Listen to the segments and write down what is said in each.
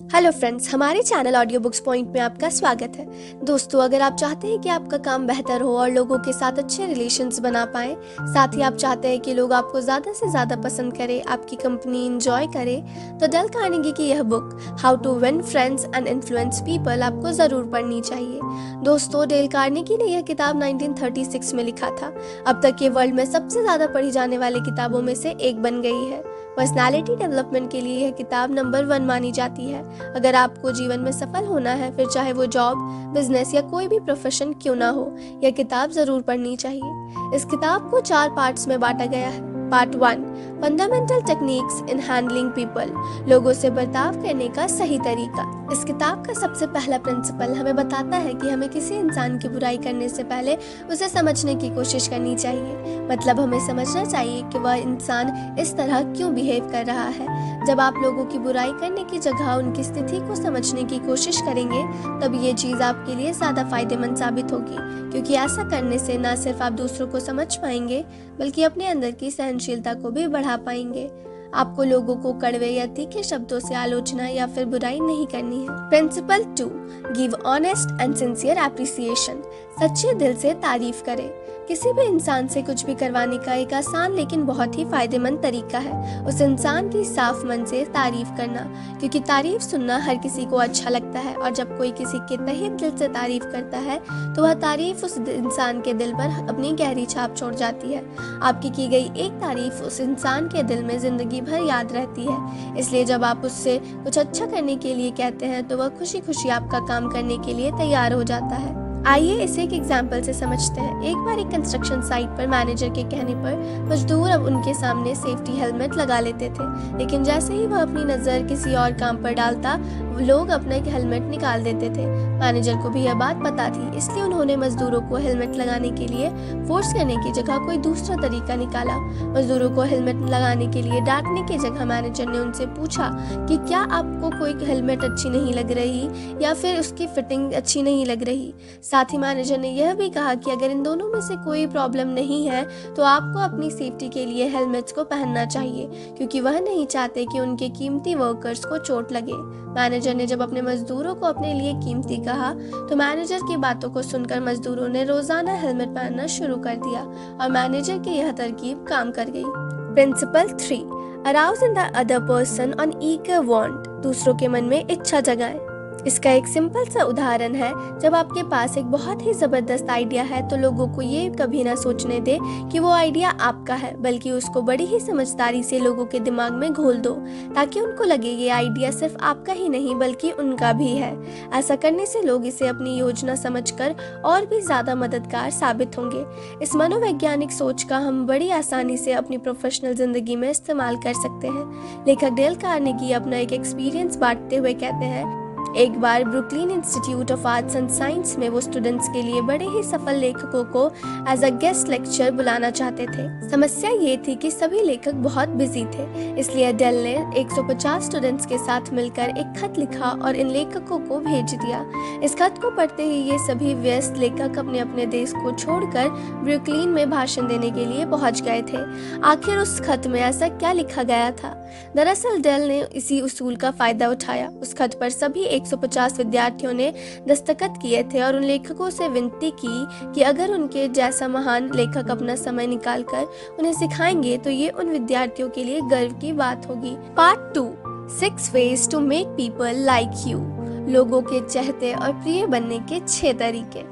Hello friends, हमारे channel audio books point में आपका स्वागत है। दोस्तों, अगर आप चाहते हैं कि आपका काम बेहतर हो और लोगों के साथ अच्छे रिलेशंस बना पाएं, साथ ही आप चाहते हैं कि लोग आपको ज़्यादा से ज़्यादा पसंद करें, आपकी कंपनी इंजॉय करे, तो डेल कार्नेगी की यह book how to win friends and influence people आपको ज़रूर पढ़नी चाहिए। दोस्तों, डेल कार्नेगी ने यह किताब 1936 में लिखा था। अब तक ये वर्ल्ड में सबसे ज़्यादा पढ़ी जाने वाली किताबों में से एक बन गई है। पर्सनालिटी डेवलपमेंट के लिए यह किताब नंबर 1 मानी जाती है। अगर आपको जीवन में सफल होना है, फिर चाहे वो जॉब, बिजनेस या कोई भी प्रोफेशन क्यों ना हो, यह किताब जरूर पढ़नी चाहिए। इस किताब को 4 पार्ट्स में बांटा गया है। Part 1, fundamental techniques in handling people, लोगों से बर्ताव करने का सही तरीका। इस किताब का सबसे पहला प्रिंसिपल हमें बताता है कि हमें किसी इंसान की बुराई करने से पहले उसे समझने की कोशिश करनी चाहिए। मतलब हमें समझना चाहिए कि वह इंसान इस तरह क्यों बिहेव कर रहा है। जब आप लोगों की बुराई करने की जगह उनकी स्थिति को समझने की कोशिश करेंगे, तब ये चीज़ आपके लिए ज़्यादा फायदेमंद साबित होगी, क्योंकि ऐसा करने से न सिर्फ आप दूसरों को समझ पाएंगे, बल्कि अपने अंदर की सहनशीलता को भी बढ़ा पाएंगे। आपको लोगों को कड़वे या तीखे शब्दों से आलोचना या फिर बुराई नहीं करनी है। Principle 2, give honest and sincere appreciation, सच्चे दिल से तारीफ करें। किसी भी इंसान से कुछ भी करवाने का एक आसान लेकिन बहुत ही फायदेमंद तरीका है उस इंसान की साफ मन से तारीफ करना, क्योंकि तारीफ सुनना हर किसी को अच्छा लगता है, और जब कोई किसी के तहे दिल से तारीफ करता है तो वह तारीफ उस इंसान के दिल पर अपनी गहरी छाप छोड़ जाती है। आपकी की गई एक तारीफ उस इंसान के दिल में जिंदगी भर याद रहती है। इसलिए जब आप उससे कुछ अच्छा करने के लिए कहते हैं तो वह खुशी खुशी आपका काम करने के लिए तैयार हो जाता है। आइए इसे एक एग्जाम्पल से समझते हैं। एक बार एक कंस्ट्रक्शन साइट पर मैनेजर के कहने पर मजदूर अब उनके सामने सेफ्टी हेलमेट लगा लेते थे, लेकिन जैसे ही वह अपनी नज़र किसी और काम पर डालता, लोग अपना हेलमेट निकाल देते थे। मैनेजर को भी यह बात पता थी, इसलिए उन्होंने मजदूरों को हेलमेट लगाने के लिए फोर्स करने की जगह कोई दूसरा तरीका निकाला। मजदूरों को हेलमेट लगाने के लिए डांटने की जगह मैनेजर ने उनसे पूछा कि क्या आपको कोई हेलमेट अच्छी नहीं लग रही या फिर उसकी फिटिंग अच्छी नहीं लग रही। साथ ही मैनेजर ने यह भी कहा कि अगर इन दोनों में से कोई प्रॉब्लम नहीं है तो आपको अपनी सेफ्टी के लिए हेलमेट्स को पहनना चाहिए, क्योंकि वह नहीं चाहते कि उनके कीमती वर्कर्स को चोट लगे। मैनेजर ने जब अपने मजदूरों को अपने लिए कीमती कहा तो मैनेजर की बातों को सुनकर मजदूरों ने रोजाना हेलमेट पहनना शुरू कर दिया, और मैनेजर की यह तरकीब काम कर गई। Principle 3, arouse in the other person an eager want, दूसरों के मन में इच्छा जगाएं। इसका एक सिंपल सा उदाहरण है, जब आपके पास एक बहुत ही जबरदस्त आइडिया है तो लोगों को ये कभी ना सोचने दे कि वो आइडिया आपका है, बल्कि उसको बड़ी ही समझदारी से लोगों के दिमाग में घोल दो, ताकि उनको लगे ये आइडिया सिर्फ आपका ही नहीं बल्कि उनका भी है। ऐसा करने से लोग इसे अपनी योजना समझकर और भी ज्यादा मददगार साबित होंगे। इस मनोवैज्ञानिक सोच का हम बड़ी आसानी से अपनी प्रोफेशनल जिंदगी में इस्तेमाल कर सकते हैं। लेखक डेल कार्नेगी अपना एक एक्सपीरियंस बांटते हुए कहते हैं, एक बार Brooklyn Institute of Arts and Science में वो स्टूडेंट्स के लिए बड़े ही सफल लेखकों को एज अ गेस्ट लेक्चर बुलाना चाहते थे। समस्या ये थी कि सभी लेखक बहुत बिजी थे, इसलिए डेल ने 150 स्टूडेंट्स के साथ मिलकर एक खत लिखा और इन लेखकों को भेज दिया। इस खत को पढ़ते ही ये सभी व्यस्त लेखक अपने अपने देश को छोड़कर ब्रुकलिन में भाषण देने के लिए पहुंच गए थे। आखिर उस खत में ऐसा क्या लिखा गया था? दरअसल डेल ने इसी उसूल का फायदा उठाया। उस खत पर सभी 150 विद्यार्थियों ने दस्तखत किए थे और उन लेखकों से विनती की कि अगर उनके जैसा महान लेखक अपना समय निकालकर उन्हें सिखाएंगे तो ये उन विद्यार्थियों के लिए गर्व की बात होगी। Part 2, 6 ways to make people like you, लोगों के चाहते और प्रिय बनने के 6 तरीके।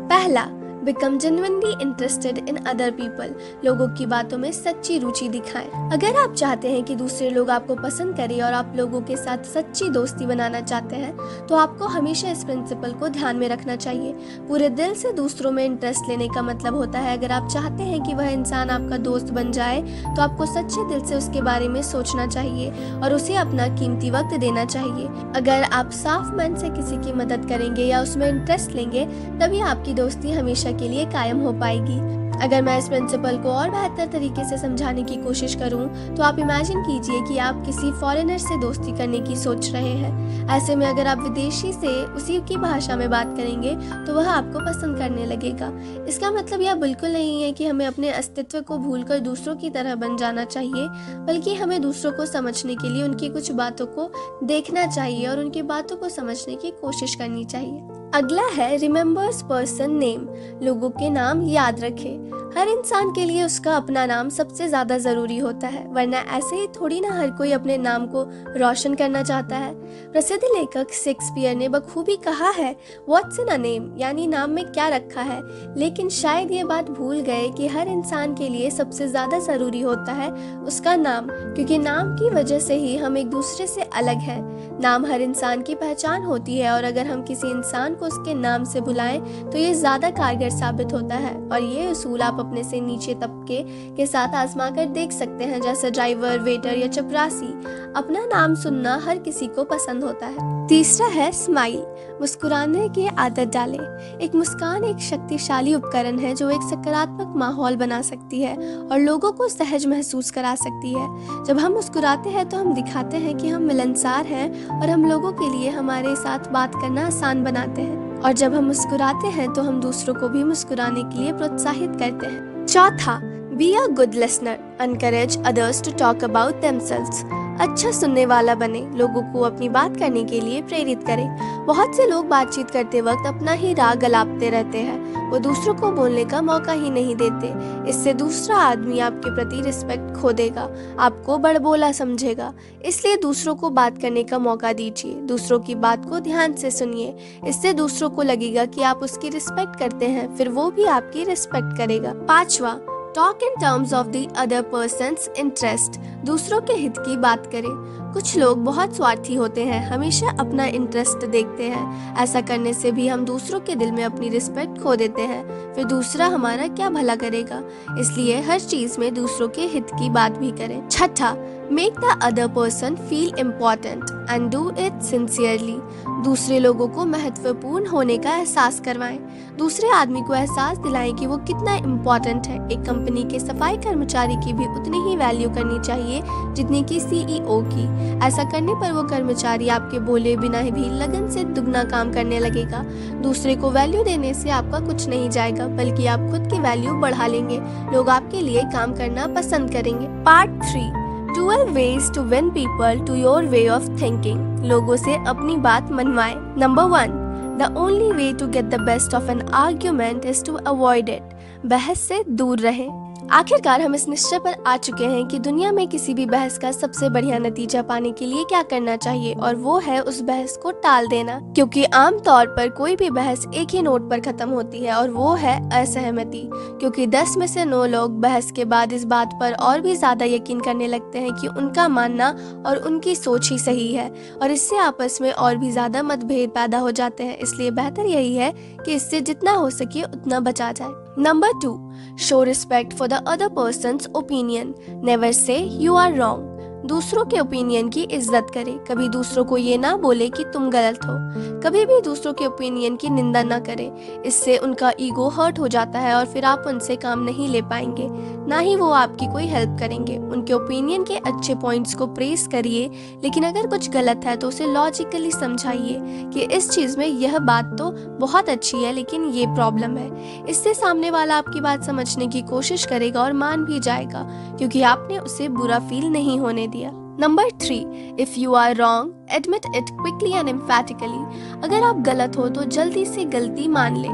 पहला, Become genuinely interested in other people, लोगों की बातों में सच्ची रुचि दिखाएं। अगर आप चाहते हैं कि दूसरे लोग आपको पसंद करें और आप लोगों के साथ सच्ची दोस्ती बनाना चाहते हैं, तो आपको हमेशा इस प्रिंसिपल को ध्यान में रखना चाहिए। पूरे दिल से दूसरों में इंटरेस्ट लेने का मतलब होता है, अगर आप चाहते हैं कि वह इंसान आपका दोस्त बन जाए तो आपको सच्चे दिल से उसके बारे में सोचना चाहिए और उसे अपना कीमती वक्त देना चाहिए। अगर आप साफ मन से किसी की मदद करेंगे या उसमें इंटरेस्ट लेंगे, तभी आपकी दोस्ती हमेशा के लिए कायम हो पाएगी। अगर मैं इस प्रिंसिपल को और बेहतर तरीके से समझाने की कोशिश करूं, तो आप इमेजिन कीजिए कि आप किसी फॉरेनर से दोस्ती करने की सोच रहे हैं। ऐसे में अगर आप विदेशी से उसी की भाषा में बात करेंगे तो वह आपको पसंद करने लगेगा। इसका मतलब यह बिल्कुल नहीं है कि हमें अपने अस्तित्व को भूलकर दूसरों की तरह बन जाना चाहिए, बल्कि हमें दूसरों को समझने के लिए उनकी कुछ बातों को देखना चाहिए और उनकी बातों को समझने की कोशिश करनी चाहिए। अगला है रिमेम्बर्स पर्सन नेम, लोगों के नाम याद रखें। हर इंसान के लिए उसका अपना नाम सबसे ज्यादा जरूरी होता है, वरना ऐसे ही थोड़ी ना हर कोई अपने नाम को रोशन करना चाहता है। प्रसिद्ध लेखक शेक्सपियर ने बखूबी कहा है, व्हाट्स इन अ नेम, यानी नाम में क्या रखा है। लेकिन शायद ये बात भूल गए कि हर इंसान के लिए सबसे ज्यादा जरूरी होता है उसका नाम, क्योंकि नाम की वजह से ही हम एक दूसरे से अलग हैं। नाम हर इंसान की पहचान होती है, और अगर हम किसी इंसान को उसके नाम से बुलाएं तो ये ज्यादा कारगर साबित होता है। और ये उसूल आप अपने से नीचे तबके के साथ आजमा कर देख सकते हैं, जैसे ड्राइवर, वेटर या चपरासी। अपना नाम सुनना हर किसी को पसंद होता है। तीसरा है स्माइल, मुस्कुराने की आदत डालें। एक मुस्कान एक शक्तिशाली उपकरण है जो एक सकारात्मक माहौल बना सकती है और लोगों को सहज महसूस करा सकती है। जब हम मुस्कुराते हैं तो हम दिखाते हैं कि हम मिलनसार हैं और हम लोगों के लिए हमारे साथ बात करना आसान बनाते हैं। और जब हम मुस्कुराते हैं तो हम दूसरों को भी मुस्कुराने के लिए प्रोत्साहित करते हैं। चौथा, be a good listener, encourage others to talk about themselves. अच्छा सुनने वाला बने, लोगों को अपनी बात करने के लिए प्रेरित करें। बहुत से लोग बातचीत करते वक्त अपना ही राग गलापते रहते हैं, वो दूसरों को बोलने का मौका ही नहीं देते। इससे दूसरा आदमी आपके प्रति रिस्पेक्ट खो देगा, आपको बड़बोला समझेगा। इसलिए दूसरों को बात करने का मौका दीजिए, दूसरों की बात को ध्यान से सुनिए। इससे दूसरों को लगेगा कि आप उसकी रिस्पेक्ट करते हैं, फिर वो भी आपकी रिस्पेक्ट करेगा। पांचवा, talk in terms of the other persons interest, दूसरों के हित की बात करें। कुछ लोग बहुत स्वार्थी होते हैं, हमेशा अपना इंटरेस्ट देखते हैं। ऐसा करने से भी हम दूसरों के दिल में अपनी रिस्पेक्ट खो देते हैं, फिर दूसरा हमारा क्या भला करेगा। इसलिए हर चीज में दूसरों के हित की बात भी करें। छठा, make the other person feel important and do it sincerely, दूसरे लोगों को महत्वपूर्ण होने का एहसास करवाएं। दूसरे आदमी को एहसास दिलाएं कि वो कितना इम्पोर्टेंट है। एक कंपनी के सफाई कर्मचारी की भी उतनी ही वैल्यू करनी चाहिए जितनी कि सीईओ की। ऐसा करने पर वो कर्मचारी आपके बोले बिना भी लगन से दुगना काम करने लगेगा। दूसरे को वैल्यू देने से आपका कुछ नहीं जाएगा, बल्कि आप खुद की वैल्यू बढ़ा लेंगे। लोग आपके लिए काम करना पसंद करेंगे। Part 3, 12 ways to win people to your way of thinking, लोगों से अपनी बात मनवाएं। Number 1, the only way to get the best of an argument is to avoid it, बहस से दूर रहें। आखिरकार हम इस निश्चय पर आ चुके हैं कि दुनिया में किसी भी बहस का सबसे बढ़िया नतीजा पाने के लिए क्या करना चाहिए, और वो है उस बहस को टाल देना। क्योंकि आम तौर पर कोई भी बहस एक ही नोट पर खत्म होती है, और वो है असहमति। क्योंकि 10 में से 9 लोग बहस के बाद इस बात पर और भी ज्यादा यकीन करने लगते हैं कि उनका मानना और उनकी सोच ही सही है, और इससे आपस में और भी ज्यादा मतभेद पैदा हो जाते हैं। इसलिए बेहतर यही है कि इससे जितना हो सके उतना बचा जाए। Number 2, show respect for the other person's opinion. Never say you are wrong. दूसरों के ओपिनियन की इज्जत करें। कभी दूसरों को ये ना बोले कि तुम गलत हो। कभी भी दूसरों के ओपिनियन की निंदा ना करें, इससे उनका ईगो हर्ट हो जाता है और फिर आप उनसे काम नहीं ले पाएंगे, ना ही वो आपकी कोई हेल्प करेंगे। उनके ओपिनियन के अच्छे पॉइंट्स को प्रेस करिए, लेकिन अगर कुछ गलत है तो उसे लॉजिकली समझाइए कि इस चीज में यह बात तो बहुत अच्छी है लेकिन ये प्रॉब्लम है। इससे सामने वाला आपकी बात समझने की कोशिश करेगा और मान भी जाएगा, क्योंकि आपने उसे बुरा फील नहीं होने दिया। Number 3, if you are wrong admit it quickly and emphatically. अगर आप गलत हो तो जल्दी से गलती मान ले।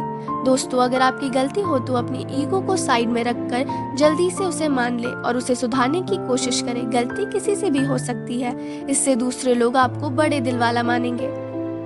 दोस्तों, अगर आपकी गलती हो तो अपनी ईगो को साइड में रखकर जल्दी से उसे मान ले और उसे सुधारने की कोशिश करें। गलती किसी से भी हो सकती है, इससे दूसरे लोग आपको बड़े दिल वाला मानेंगे।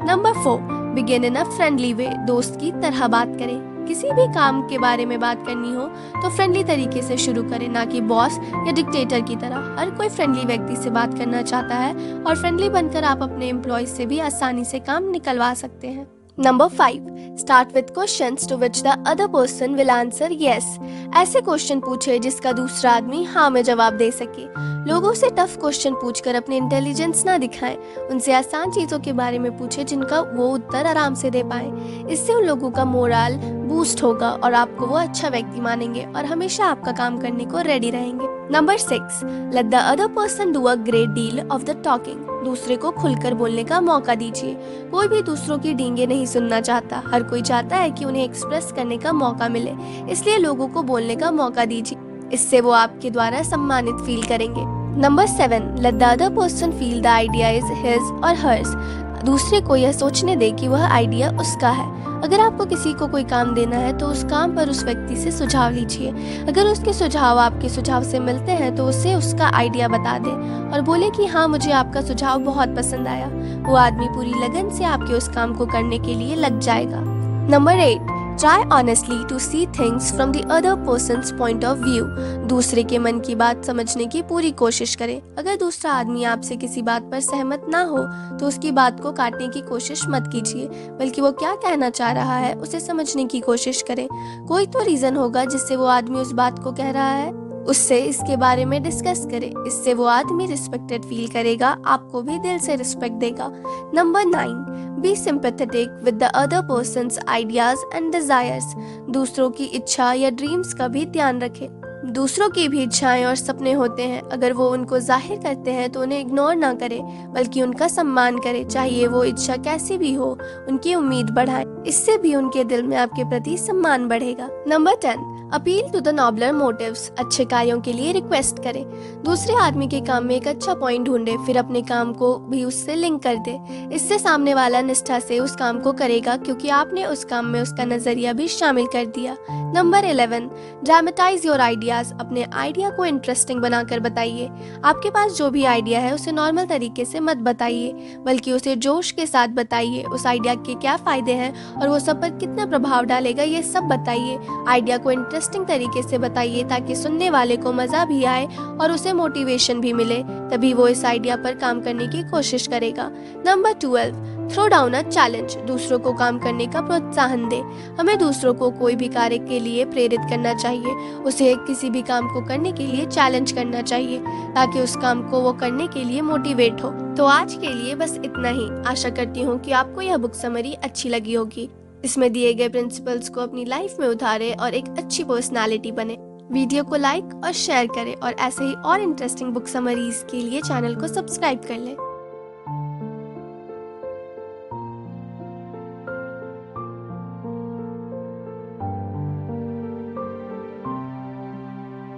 Number 4, begin in a friendly way. दोस्त की तरह बात करें। किसी भी काम के बारे में बात करनी हो तो फ्रेंडली तरीके से शुरू करें, ना कि बॉस या डिक्टेटर की तरह। हर कोई फ्रेंडली व्यक्ति से बात करना चाहता है, और फ्रेंडली बनकर आप अपने एम्प्लॉय से भी आसानी से काम निकलवा सकते हैं। Number 5, start with questions to which the other person will answer yes. ऐसे क्वेश्चन पूछे जिसका दूसरा आदमी हाँ में जवाब दे सके। लोगों से टफ क्वेश्चन पूछकर अपने इंटेलिजेंस ना दिखाएं, उनसे आसान चीजों के बारे में पूछे जिनका वो उत्तर आराम से दे पाए। इससे उन लोगों का मोरल बूस्ट होगा और आपको वो अच्छा व्यक्ति मानेंगे और हमेशा आपका काम करने को रेडी रहेंगे। Number 6, let the other person do a great deal of the talking. दूसरे को खुलकर बोलने का मौका दीजिए। कोई भी दूसरों की डींगे नहीं सुनना चाहता, हर कोई चाहता है कि उन्हें एक्सप्रेस करने का मौका मिले, इसलिए लोगों को बोलने का मौका दीजिए, इससे वो आपके द्वारा सम्मानित फील करेंगे। Number 7, let the other person feel the idea is his और हर्स। दूसरे को यह सोचने दे कि वह आइडिया उसका है। अगर आपको किसी को कोई काम देना है तो उस काम पर उस व्यक्ति से सुझाव लीजिए। अगर उसके सुझाव आपके सुझाव से मिलते हैं तो उसे उसका आइडिया बता दें और बोले कि हाँ, मुझे आपका सुझाव बहुत पसंद आया। वो आदमी पूरी लगन से आपके उस काम को करने के लिए लग जाएगा। Number 8, try honestly to see things from the other person's point of view. दूसरे के मन की बात समझने की पूरी कोशिश करें। अगर दूसरा आदमी आपसे किसी बात पर सहमत ना हो तो उसकी बात को काटने की कोशिश मत कीजिए, बल्कि वो क्या कहना चाह रहा है उसे समझने की कोशिश करें। कोई तो रीजन होगा जिससे वो आदमी उस बात को कह रहा है, उससे इसके बारे में डिस्कस करें। इससे वो आदमी रिस्पेक्टेड फील करेगा, आपको भी दिल से रिस्पेक्ट देगा। Number 9, be sympathetic with the other person's ideas and desires. दूसरों की इच्छा या ड्रीम्स का भी ध्यान रखें। दूसरों की भी इच्छाएं और सपने होते हैं। अगर वो उनको जाहिर करते हैं तो उन्हें इग्नोर ना करें, बल्कि उनका सम्मान करें। चाहिए वो इच्छा कैसी भी हो, उनकी उम्मीद बढ़ाएं। इससे भी उनके दिल में आपके प्रति सम्मान बढ़ेगा। Number 10, appeal to the nobler motives. अच्छे कार्यों के लिए रिक्वेस्ट करें। दूसरे आदमी के काम में एक अच्छा पॉइंट ढूंढे, फिर अपने काम को भी उससे लिंक कर दे। इससे सामने वाला निष्ठा से उस काम को करेगा, क्योंकि आपने उस काम में उसका नजरिया भी शामिल कर दिया। Number 11, dramatise your ideas. अपने आइडिया को इंटरेस्टिंग बनाकर बताइए। आपके पास जो भी आइडिया है उसे नॉर्मल तरीके से मत बताइए, बल्कि उसे जोश के साथ बताइए। उस आइडिया के क्या फायदे हैं और वो सब पर कितना प्रभाव डालेगा, ये सब बताइए। आइडिया को इंटरेस्टिंग तरीके से बताइए ताकि सुनने वाले को मजा भी आए और उसे मोटिवेशन भी मिले, तभी वो इस आइडिया पर काम करने की कोशिश करेगा। Number 12, throw down a challenge. दूसरों को काम करने का प्रोत्साहन दे। हमें दूसरों को कोई भी कार्य के लिए प्रेरित करना चाहिए, उसे किसी भी काम को करने के लिए चैलेंज करना चाहिए, ताकि उस काम को वो करने के लिए मोटिवेट हो। तो आज के लिए बस इतना ही। आशा करती हूँ कि आपको यह बुक समरी अच्छी लगी होगी। इसमें दिए गए प्रिंसिपल्स को अपनी लाइफ में उतारें और एक अच्छी पर्सनालिटी बने। वीडियो को लाइक और शेयर करें और ऐसे ही और इंटरेस्टिंग बुक समरीज के लिए चैनल को सब्सक्राइब कर लें।